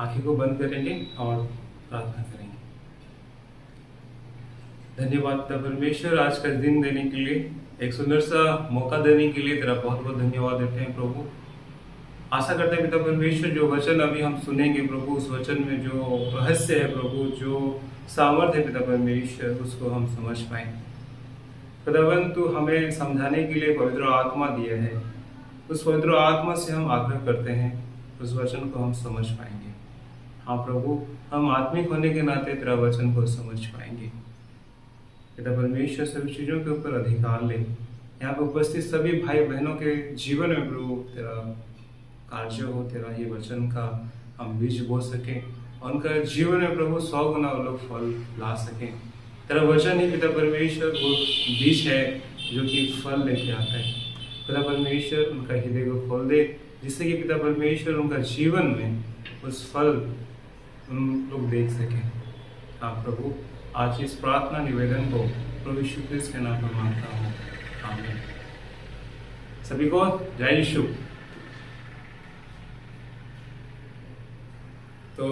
आंखें को बंद करेंगे और प्रार्थना करेंगे। धन्यवाद पिता परमेश्वर, आज का दिन देने के लिए, एक सुंदर सा मौका देने के लिए तेरा बहुत बहुत धन्यवाद देते हैं प्रभु। आशा करते हैं पिता परमेश्वर, जो वचन अभी हम सुनेंगे प्रभु, उस वचन में जो रहस्य है प्रभु, जो सामर्थ्य है पिता परमेश्वर, उसको हम समझ पाए। खुदावन तू हमें समझाने के लिए पवित्र आत्मा दिया है, उस पवित्र आत्मा से हम आग्रह करते हैं उस वचन को हम समझ पाएंगे। हाँ प्रभु, हम आत्मिक होने के नाते तेरा वचन को समझ पाएंगे। पिता परमेश्वर सभी चीज़ों के ऊपर अधिकार ले। यहाँ पर उपस्थित सभी भाई बहनों के जीवन में प्रभु तेरा कार्य हो, तेरा ये वचन का हम बीज बो सके, उनका जीवन में प्रभु 100 गुना वो लोग फल ला सके। तेरा वचन ही पिता परमेश्वर वो बीज है जो कि फल लेके आता है। पिता परमेश्वर उनका हृदय को खोल दे, जिससे कि पिता परमेश्वर उनका जीवन में उस फल उन लोग देख सकें। हाँ प्रभु, आज इस प्रार्थना निवेदन को प्रभु यीशु क्रिस्त के नाम में मांगता हूँ, आमीन। सभी को जय यीशु। तो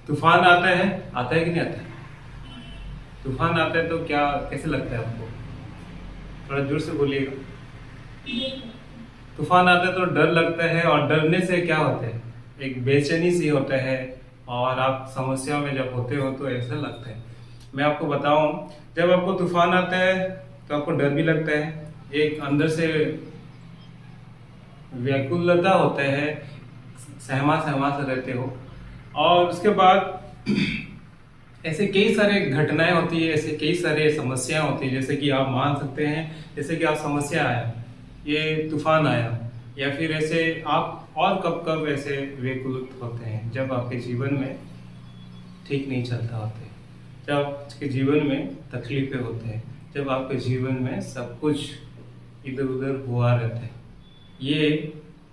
तूफान आता है कि नहीं आता है? तूफान आता है तो क्या कैसे लगता है आपको? थोड़ा जोर से बोलिएगा। तूफान आता है तो डर लगता है, और डरने से क्या होता है, एक बेचैनी सी होता है, और आप समस्या में जब होते हो तो ऐसा लगता है। मैं आपको बताऊं, जब आपको तूफान आता है तो आपको डर भी लगता है, एक अंदर से व्याकुलता होता है, सहमा सहमा से रहते हो। और उसके बाद ऐसे कई सारे घटनाएं होती है, ऐसे कई सारे समस्याएं होती है, जैसे कि आप मान सकते हैं, जैसे कि आप समस्या आया, ये तूफान आया, या फिर ऐसे आप और कब कब ऐसे व्याकुल होते हैं जब आपके जीवन में ठीक नहीं चलता होते, जब आपके जीवन में तकलीफें होते हैं, जब आपके जीवन में सब कुछ इधर उधर हुआ रहता है। ये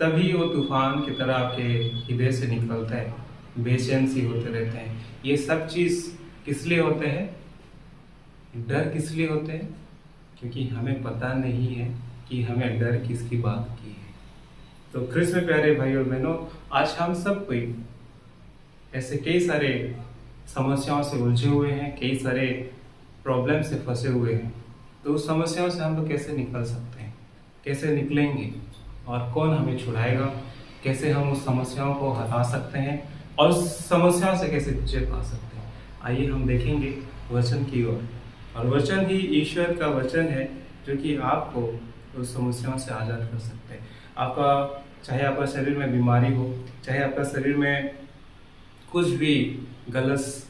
तभी वो तूफान की तरह आपके हृदय से निकलता है, बेचैन सी होते रहते हैं। ये सब चीज़ किस लिए होते हैं? डर किस लिए होते हैं? क्योंकि हमें पता नहीं है कि हमें डर किसकी बात की है। तो ख्रिस्त में प्यारे भाई और बहनों, आज हम सब कोई ऐसे कई सारे समस्याओं से उलझे हुए हैं, कई सारे प्रॉब्लम से फंसे हुए हैं। तो उस समस्याओं से हम लोग कैसे निकल सकते हैं, कैसे निकलेंगे, और कौन हमें छुड़ाएगा, कैसे हम उस समस्याओं को हटा सकते हैं और उस समस्याओं से कैसे पीछे पा सकते हैं। आइए हम देखेंगे वचन की ओर। और वचन ही ईश्वर का वचन है जो कि आपको उस समस्याओं से आज़ाद कर सकते हैं। आपका चाहे आपका शरीर में बीमारी हो, चाहे आपका शरीर में कुछ भी गलत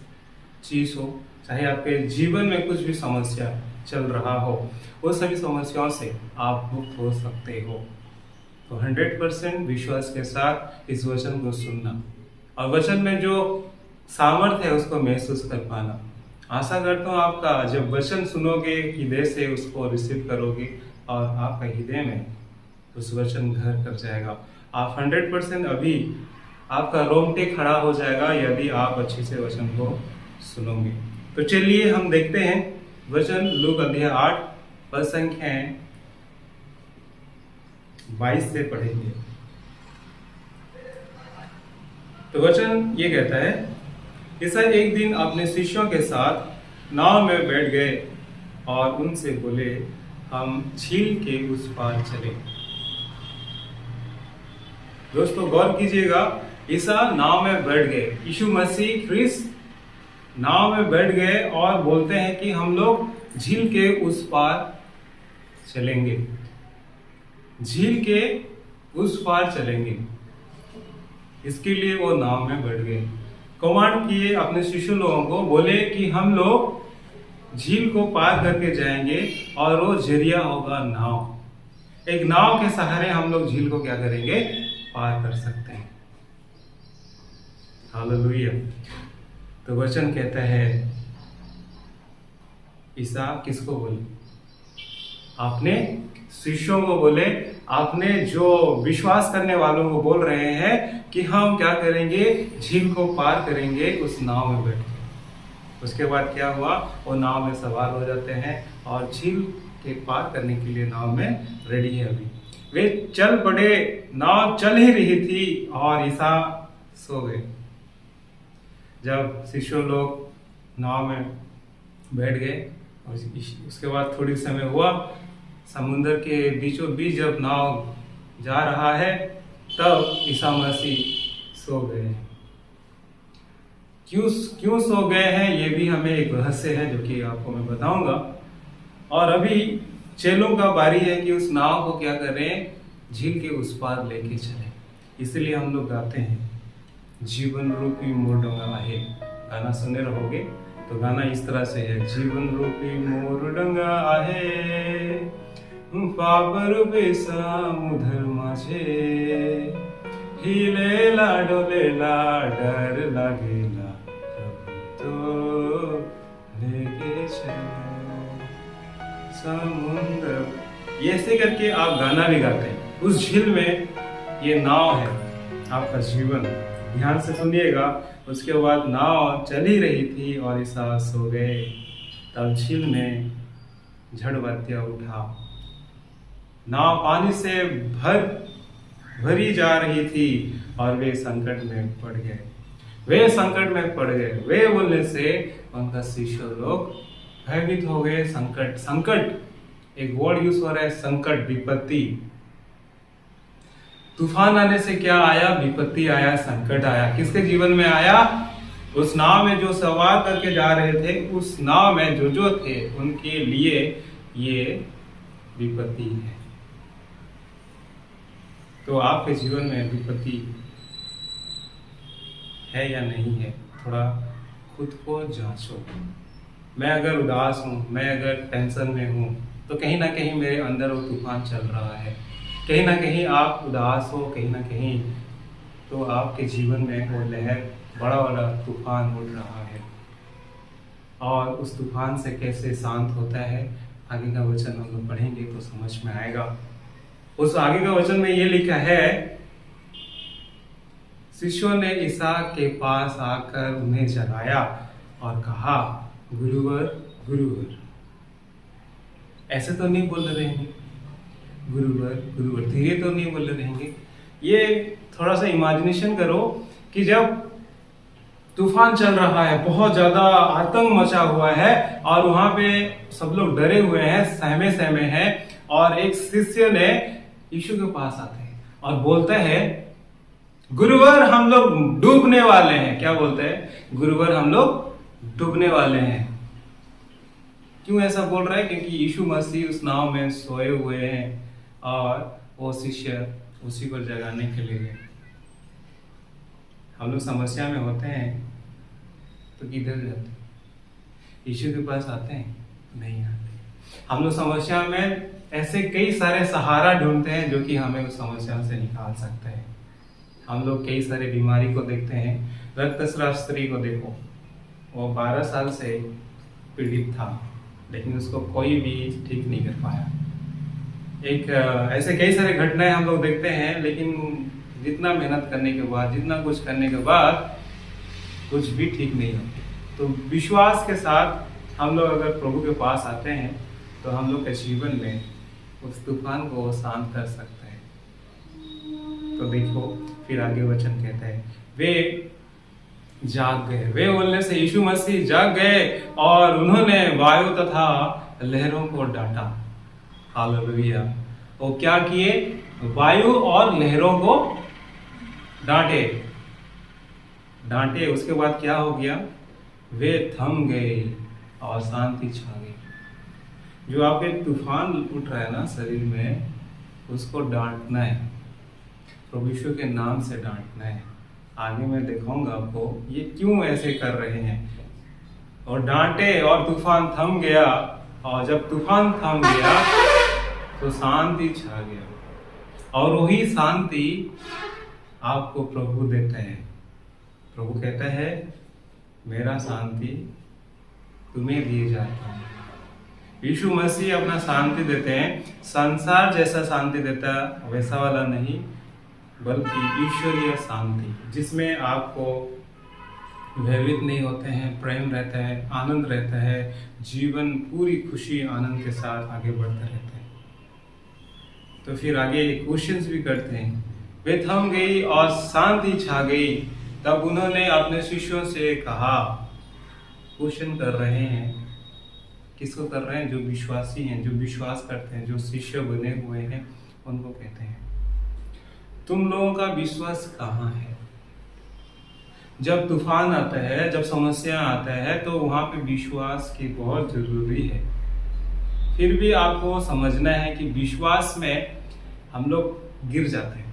चीज़ हो, चाहे आपके जीवन में कुछ भी समस्या चल रहा हो, वो सभी समस्याओं से आप मुक्त हो सकते हो। तो 100% विश्वास के साथ इस वचन को सुनना, और वचन में जो सामर्थ्य है उसको महसूस कर पाना। आशा करता हूँ आपका जब वचन सुनोगे, हृदय से उसको रिसीव करोगे, और आपका हृदय में उस वचन घर कर जाएगा। आप 100% अभी आपका रोंगटे खड़ा हो जाएगा यदि आप अच्छे से वचन को सुनोगे। तो चलिए हम देखते हैं वचन, लूक अध्याय 8 पद संख्या 22 से पढ़ेंगे। तो वचन ये कहता है, ईसा एक दिन अपने शिष्यों के साथ नाव में बैठ गए और उनसे बोले, हम झील के उस पार चले। दोस्तों गौर कीजिएगा, ईसा नाव में बैठ गए, यीशु मसीह ख्रिस्त नाव में बैठ गए और बोलते हैं कि हम लोग झील के उस पार चलेंगे, झील के उस पार चलेंगे। इसके लिए वो नाव में बैठ गए, कमांड किए अपने शिष्य लोगों को, बोले कि हम लोग झील को पार करके जाएंगे, और वो जरिया होगा नाव। एक नाव के सहारे हम लोग झील को क्या करेंगे? पार कर सकते हैं। हालेलुया। तो वचन कहता है, ईसा किसको बोले? आपने शिष्यों को बोले, आपने जो विश्वास करने वालों को बोल रहे हैं कि हम क्या करेंगे? झील को पार करेंगे उस नाव में बैठ के। उसके बाद क्या हुआ? वो नाव में सवार हो जाते हैं और झील के पार करने के लिए नाव में रेडी है। अभी वे चल पड़े, नाव चल ही रही थी और ईसा सो गए। जब शिष्यों लोग नाव में बैठ गए और उसके बाद थोड़ी समय हुआ, समुद्र के बीचों बीच जब नाव जा रहा है तब ईसा मसीह सो गए। क्यों सो गए हैं ये भी हमें एक रहस्य है जो कि आपको मैं बताऊंगा। और अभी चेलों का बारी है कि उस नाव को क्या करें, झील के उस पार लेके चले। इसलिए हम लोग गाते हैं जीवन रूपी मोर डंगा आहे। गाना सुने रहोगे तो गाना इस तरह से है, जीवन रूपी मोर डंगा आहे, पाप रूपी समुद्र माझे, हिलेला डोलेला डर लागेला, तो लेके चलो समुद्र। ये ऐसे करके आप गाना भी गाते हैं। उस झील में ये नाव है आपका जीवन। ध्यान से सुनिएगा। उसके बाद नाव चल ही रही थी और ईसा सो गए। तब झील में झड़ बात्या उठा, नाव पानी से भरी जा रही थी और वे संकट में पड़ गए। वे बोलने से उनका शिष्य लोग भयभीत हो गए। संकट एक वर्ड यूज हो रहा है, संकट, विपत्ति। तूफान आने से क्या आया, विपत्ति आया, संकट आया। किसके जीवन में आया? उस नाव में जो सवार करके जा रहे थे, उस नाव में जो थे उनके लिए ये विपत्ति है। तो आपके जीवन में विपत्ति है या नहीं है, थोड़ा खुद को जांचो। मैं अगर उदास हूँ, मैं अगर टेंशन में हूँ, तो कहीं ना कहीं मेरे अंदर वो तूफान चल रहा है। कहीं ना कहीं आप उदास हो, कहीं ना कहीं तो आपके जीवन में वो लहर, बड़ा तूफान उठ रहा है। और उस तूफान से कैसे शांत होता है, आगे का वचन हम लोग पढ़ेंगे तो समझ में आएगा। उस आगे का वचन में ये लिखा है, शिष्यों ने ईसा के पास आकर उन्हें जगाया और कहा, गुरुवर गुरुवर। ऐसे तो नहीं बोल रहे हैं, गुरुवर गुरुवर, धीरे तो नहीं बोल रहे रहेंगे। ये थोड़ा सा इमेजिनेशन करो कि जब तूफान चल रहा है, बहुत ज्यादा आतंक मचा हुआ है और वहां पे सब लोग डरे हुए हैं, सहमे हैं, और एक शिष्य ने यीशु के पास आते हैं और बोलते हैं, गुरुवर हम लोग डूबने वाले हैं। क्या बोलते हैं? गुरुवर हम लोग डूबने वाले हैं। क्यों ऐसा बोल रहा है? क्योंकि यीशु मसीह उस नाव में सोए हुए हैं और वो शिष्य उसी को जगाने के लिए गए। हम लोग समस्या में होते हैं तो किधर जाते हैं? यीशु के पास आते हैं? नहीं आते। हम लोग समस्या में ऐसे कई सारे सहारा ढूंढते हैं जो कि हमें उस समस्या से निकाल सकते हैं। हम लोग कई सारे बीमारी को देखते हैं। रक्तस्राव स्त्री को देखो, वो 12 साल से पीड़ित था, लेकिन उसको कोई भी ठीक नहीं कर पाया। ऐसे कई सारे घटनाएं हम लोग देखते हैं, लेकिन जितना मेहनत करने के बाद, जितना कुछ करने के बाद कुछ भी ठीक नहीं होता। तो विश्वास के साथ हम लोग अगर प्रभु के पास आते हैं तो हम लोग के जीवन में उस तूफान को शांत कर सकते हैं। तो देखो फिर आगे वचन कहते हैं, वे जाग गए। वे बोलने से यीशु मसीह जाग गए और उन्होंने वायु तथा लहरों को डांटा। हालेलुया। वो क्या किए? वायु और लहरों को डांटे। उसके बाद क्या हो गया? वे थम गए और शांति छा गई। जो आपके तूफान उठ रहा है ना शरीर में, उसको डांटना है, प्रभु यीशु के नाम से डांटना है। आगे मैं दिखाऊंगा आपको ये क्यों ऐसे कर रहे हैं। और डांटे और तूफान थम गया, और जब तूफान थम गया तो शांति छा गया। और वही शांति आपको प्रभु देते हैं। प्रभु कहता है, मेरा शांति तुम्हें दिए जाता है। यीशु मसीह अपना शांति देते हैं। संसार जैसा शांति देता वैसा वाला नहीं, बल्कि ईश्वरीय शांति, जिसमें आपको भयभीत नहीं होते हैं, प्रेम रहता है, आनंद रहता है, जीवन पूरी खुशी आनंद के साथ आगे बढ़ते रहते हैं। तो फिर आगे क्वेश्चंस भी करते हैं। वे थम गई और शांति छा गई। तब उन्होंने अपने शिष्यों से कहा, क्वेश्चन कर रहे हैं, किसको कर रहे हैं? जो विश्वासी हैं, जो विश्वास करते हैं, जो शिष्य बने हुए हैं, उनको कहते हैं, तुम लोगों का विश्वास कहाँ है? जब तूफान आता है, जब समस्या आता है, तो वहां पे विश्वास की बहुत जरूरी है। फिर भी आपको समझना है कि विश्वास में हम लोग गिर जाते हैं।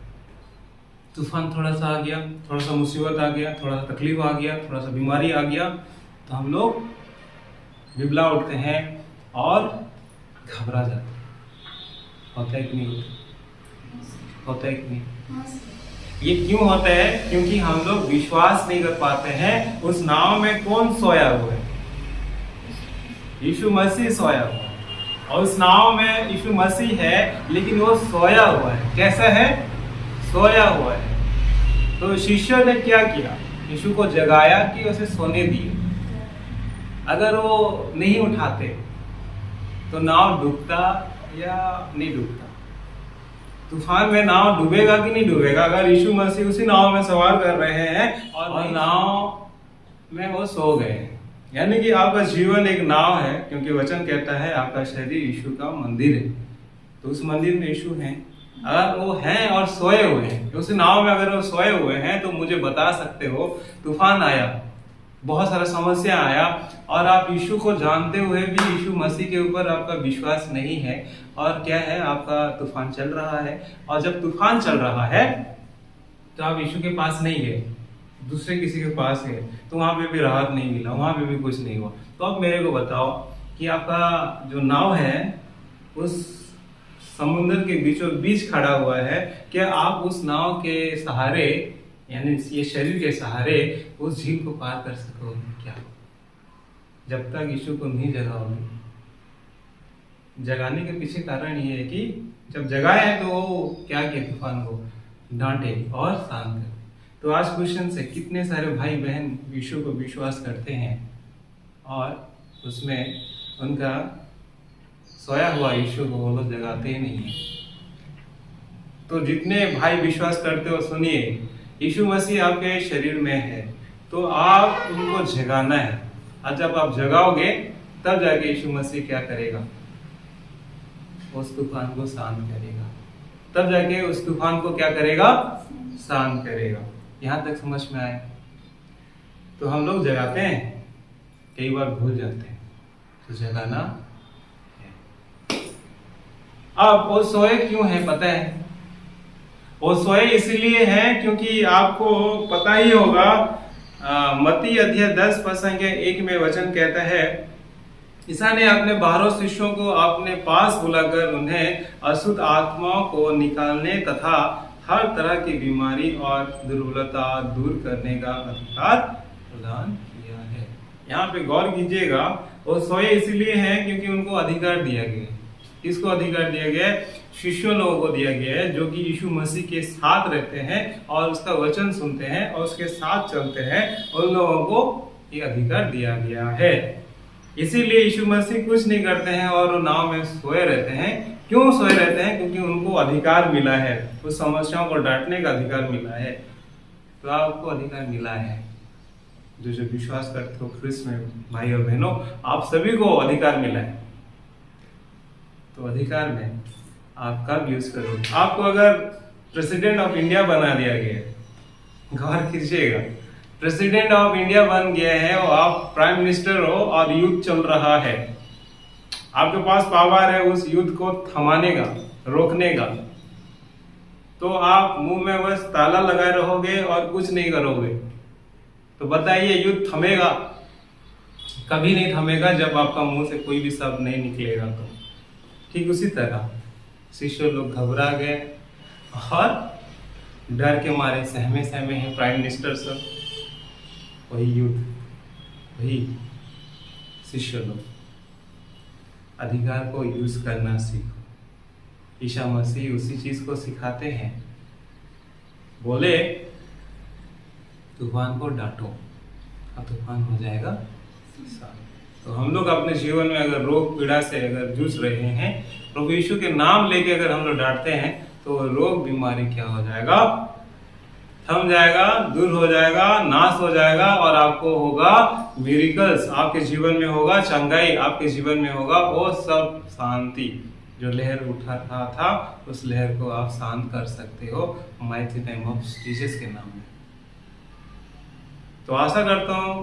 तूफान थोड़ा सा आ गया, थोड़ा सा मुसीबत आ गया, थोड़ा सा तकलीफ आ गया, थोड़ा सा बीमारी आ गया, तो हम लोग बिबला उठते हैं और घबरा जाते हैं। होता है कि नहीं होता है कि नहीं? ये क्यों होता है? क्योंकि हम लोग विश्वास नहीं कर पाते हैं उस नाव में कौन सोया हुआ है? यीशु मसीह सोया हुआ है, और उस नाव में यीशु मसीह है, लेकिन वो सोया हुआ है। कैसा है? सोया हुआ है। तो शिष्यों ने क्या किया? यीशु को जगाया कि उसे सोने दिए। अगर वो नहीं उठाते तो नाव डूबता या नहीं डूबता? तूफान में नाव डूबेगा कि नहीं डूबेगा? अगर यीशु मसीह उसी नाव में सवार कर रहे हैं और नाव में वो सो गए, यानी कि आपका जीवन एक नाव है, क्योंकि वचन कहता है आपका शरीर यीशु का मंदिर है। तो उस मंदिर में यीशु हैं। अगर वो हैं और सोए हुए हैं, उस नाव में अगर वो सोए हुए हैं, तो मुझे बता सकते हो, तूफान आया, बहुत सारा समस्या आया, और आप यीशु को जानते हुए भी यीशु मसीह के ऊपर आपका विश्वास नहीं है, और क्या है, आपका तूफान चल रहा है। और जब तूफान चल रहा है तो आप यीशु के पास नहीं गए, दूसरे किसी के पास गए, तो वहां पे भी राहत नहीं मिला, वहां पे भी कुछ नहीं हुआ। तो अब मेरे को बताओ कि आपका जो नाव है उस समुद्र के बीचों बीच खड़ा हुआ है, क्या आप उस नाव के सहारे, यानी ये शरीर के सहारे, उस झील को पार कर सकोगे क्या? जब तक यीशु को नहीं जगाओगे। जगाने के पीछे कारण ये है कि जब जगाए है तो वो क्या किया? तूफान को डांटे और शांत करे। तो आज क्वेश्चन से कितने सारे भाई बहन यीशु को विश्वास करते हैं और उसमें उनका सोया हुआ यीशु को वो लोग जगाते ही नहीं है। तो जितने भाई विश्वास करते हो, सुनिए, यीशु मसीह आपके शरीर में है, तो आप उनको जगाना है। और जब आप जगाओगे तब जाके यीशु मसीह क्या करेगा? उस तूफान को शांत करेगा। तब जाके उस तूफान को क्या करेगा? शांत करेगा। यहां तक समझ में आए? तो हम लोग जगाते हैं, कई बार भूल जाते हैं, तो जगाना है। अब वो सोए क्यों है पता है? वो सोए इसलिए है क्योंकि आपको पता ही होगा, मत्ती अध्याय 10 पद संख्या 1 में वचन कहता है, ईसा ने अपने 12 शिष्यों को अपने पास बुलाकर उन्हें अशुद्ध आत्माओं को निकालने तथा हर तरह की बीमारी और दुर्बलता दूर करने का अधिकार प्रदान किया है। यहाँ पे गौर कीजिएगा, वो सोए इसलिए हैं क्योंकि उनको अधिकार दिया गया। किसको अधिकार दिया गया? शिष्यों लोगों को दिया गया है, जो कि यीशु मसीह के साथ रहते हैं और उसका वचन सुनते हैं और उसके साथ चलते हैं, उन लोगों को ये अधिकार दिया गया है। इसीलिए यीशु मसीह कुछ नहीं करते हैं और वो नाव में सोए रहते हैं। क्यों सोए रहते हैं? क्योंकि उनको अधिकार मिला है, उस समस्याओं को डांटने का अधिकार मिला है। तो आपको अधिकार मिला है, जो विश्वास करते हो ख्रिस्त में, भाई और बहनों, आप सभी को अधिकार मिला है। तो अधिकार में आप कब यूज करोगे? आपको अगर प्रेसिडेंट ऑफ इंडिया बना दिया गया, गौर कीजिएगा, प्रेसिडेंट ऑफ इंडिया बन गया है और आप प्राइम मिनिस्टर हो और युद्ध चल रहा है, आपके पास पावर है उस युद्ध को थमाने का, रोकने का, तो आप मुंह में बस ताला लगाए रहोगे और कुछ नहीं करोगे, तो बताइए युद्ध थमेगा? कभी नहीं थमेगा जब आपका मुंह से कोई भी शब्द नहीं निकलेगा। तो ठीक उसी तरह शिष्य लोग घबरा गए और डर के मारे सहमे सहमे हैं प्राइम मिनिस्टर सब। वही युद्ध, वही शिष्य लोग। अधिकार को यूज करना सीखो। ईसा मसीह उसी चीज को सिखाते हैं। बोले तूफान को डांटो और तूफान हो जाएगा शांत। तो हम लोग अपने जीवन में अगर रोग पीड़ा से अगर जूझ रहे हैं, प्रभु यीशु के नाम लेके अगर हम लोग डांटते हैं, तो रोग बीमारी क्या हो जाएगा? थम जाएगा, दूर हो जाएगा, नाश हो जाएगा और आपको होगा मिरेकल्स, आपके जीवन में होगा चंगाई, आपके जीवन में होगा वो सब शांति। जो लहर उठा था उस लहर को आप शांत कर सकते हो माइटी नेम ऑफ जीसस के नाम में। तो आशा करता हूँ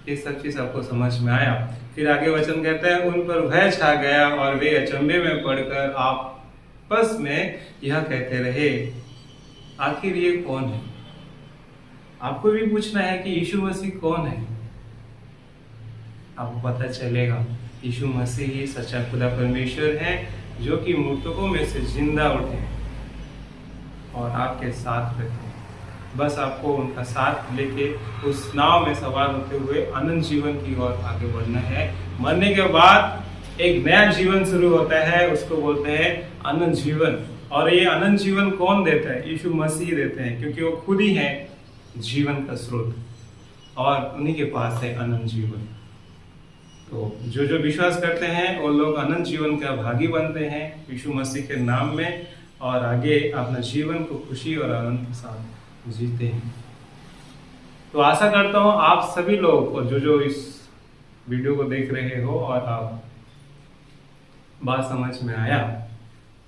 ये सब चीज आपको समझ में आया। फिर आगे वचन कहते हैं, उन पर भय छा गया और वे अचंभे में पड़कर आपस में यह कहते रहे, आखिर ये कौन है? आपको भी पूछना है कि यीशु मसीह कौन है। आपको पता चलेगा यीशु मसीह ही सच्चा खुदा परमेश्वर है, जो कि मृतकों में से जिंदा उठे और आपके साथ रहते हैं। बस आपको उनका साथ लेके उस नाव में सवार होते हुए अनंत जीवन की ओर आगे बढ़ना है। मरने के बाद एक नया जीवन शुरू होता है, उसको बोलते हैं अनंत जीवन। और ये अनंत जीवन कौन देता है? यीशु मसीह देते हैं, क्योंकि वो खुद ही है जीवन का स्रोत और उन्हीं के पास है अनंत जीवन। तो जो जो विश्वास करते हैं वो लोग अनंत जीवन का भागी बनते हैं यीशु मसीह के नाम में, और आगे अपना जीवन को खुशी और आनंद के साथ जीते हैं। तो आशा करता हूँ आप सभी लोग और जो इस वीडियो को देख रहे हो और आप बात समझ में आया,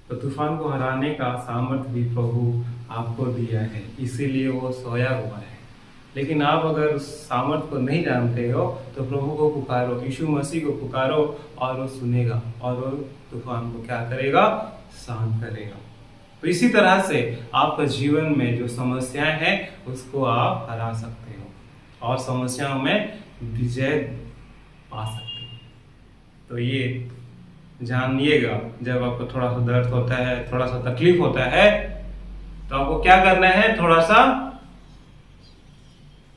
तो तूफान को हराने का सामर्थ्य भी प्रभु आपको दिया है, इसीलिए वो सोया हुआ है। लेकिन आप अगर उस सामर्थ्य को नहीं जानते हो तो प्रभु को पुकारो, यीशु मसीह को पुकारो और वो सुनेगा और वो तूफान को क्या करेगा? शांत करेगा। तो इसी तरह से आपका जीवन में जो समस्याएं हैं उसको आप हरा सकते हो और समस्याओं में विजय पा सकते हो। तो ये जानिएगा, जब आपको थोड़ा सा दर्द होता है, थोड़ा सा तकलीफ होता है, तो आपको क्या करना है? थोड़ा सा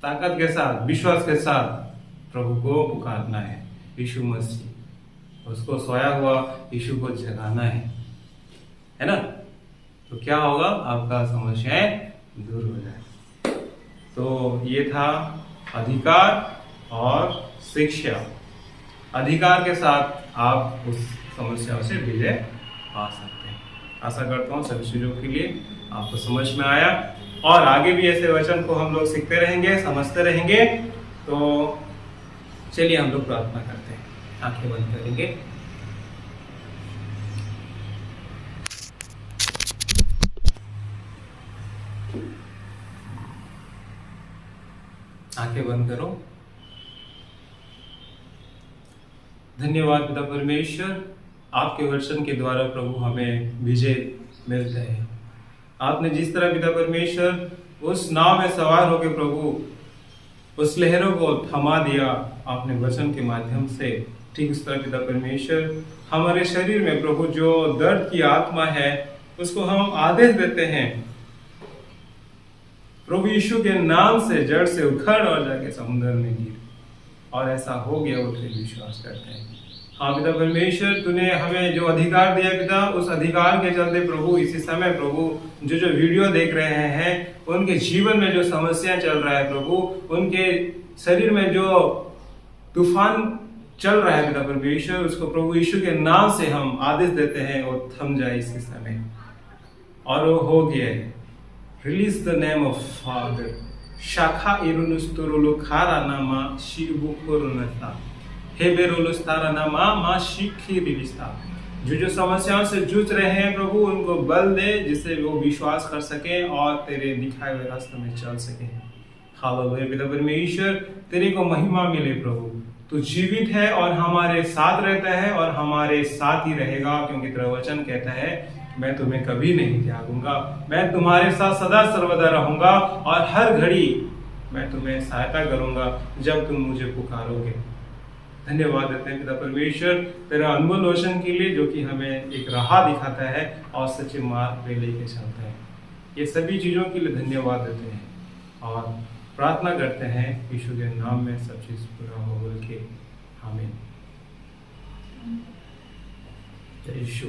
ताकत के साथ, विश्वास के साथ प्रभु को पुकारना है, यीशु मसीह, उसको सोया हुआ यीशु को जगाना है ना? तो क्या होगा? आपका समस्याएं दूर हो जाए। तो ये था अधिकार और शिक्षा। अधिकार के साथ आप उस समस्याओं से विजय पा सकते हैं। आशा करता हूँ सभी चीजों के लिए आपको समझ में आया और आगे भी ऐसे वचन को हम लोग सीखते रहेंगे, समझते रहेंगे। तो चलिए हम लोग प्रार्थना करते हैं, आंखें बंद करेंगे। आंखें बंद करो। धन्यवाद पिता परमेश्वर, आपके वचन के द्वारा प्रभु हमें विजय मिलता है। आपने जिस तरह पिता परमेश्वर उस नाव में सवार होकर प्रभु उस लहरों को थमा दिया आपने वचन के माध्यम से, ठीक उस तरह पिता परमेश्वर हमारे शरीर में प्रभु जो दर्द की आत्मा है उसको हम आदेश देते हैं प्रभु यीशु के नाम से जड़ से उखड़ और जाके समुद्र में गिर, और ऐसा हो गया वो फिर विश्वास करते हैं। हाँ पिता परमेश्वर, तूने हमें जो अधिकार दिया पिता, उस अधिकार के चलते प्रभु इसी समय प्रभु जो वीडियो देख रहे हैं उनके जीवन में जो समस्या चल रहा है प्रभु, उनके शरीर में जो तूफान चल रहा है पिता परमेश्वर, उसको प्रभु यीशु के नाम से हम आदेश देते हैं वो थम जाए इसी समय, और वो हो गया है। Release the name of Father. Shaka irunusturulu khara nama shibukurunata. Heberulustara nama ma shikirilista. जो समस्याओं से जूझ रहे हैं प्रभु, उनको बल दे जिससे वो विश्वास कर सके और तेरे दिखाए हुए रास्ते में चल सके। हालेलुया पिता परमेश्वर, तेरे को महिमा मिले प्रभु। तू जीवित है और हमारे साथ रहता है और हमारे साथ ही रहेगा, क्योंकि तेरा वचन कहता है मैं तुम्हें कभी नहीं त्यागूंगा, मैं तुम्हारे साथ सदा सर्वदा रहूंगा और हर घड़ी मैं तुम्हें सहायता करूंगा जब तुम मुझे पुकारोगे। धन्यवाद देते हैं पिता परमेश्वर तेरा अनमोल वचन के लिए, जो कि हमें एक राह दिखाता है और सच्चे मार्ग पे लेके चलता है। ये सभी चीजों के लिए धन्यवाद देते हैं और प्रार्थना करते हैं यीशु के नाम में सब चीज पूरा हो बोल के। आमीन। जय यीशु।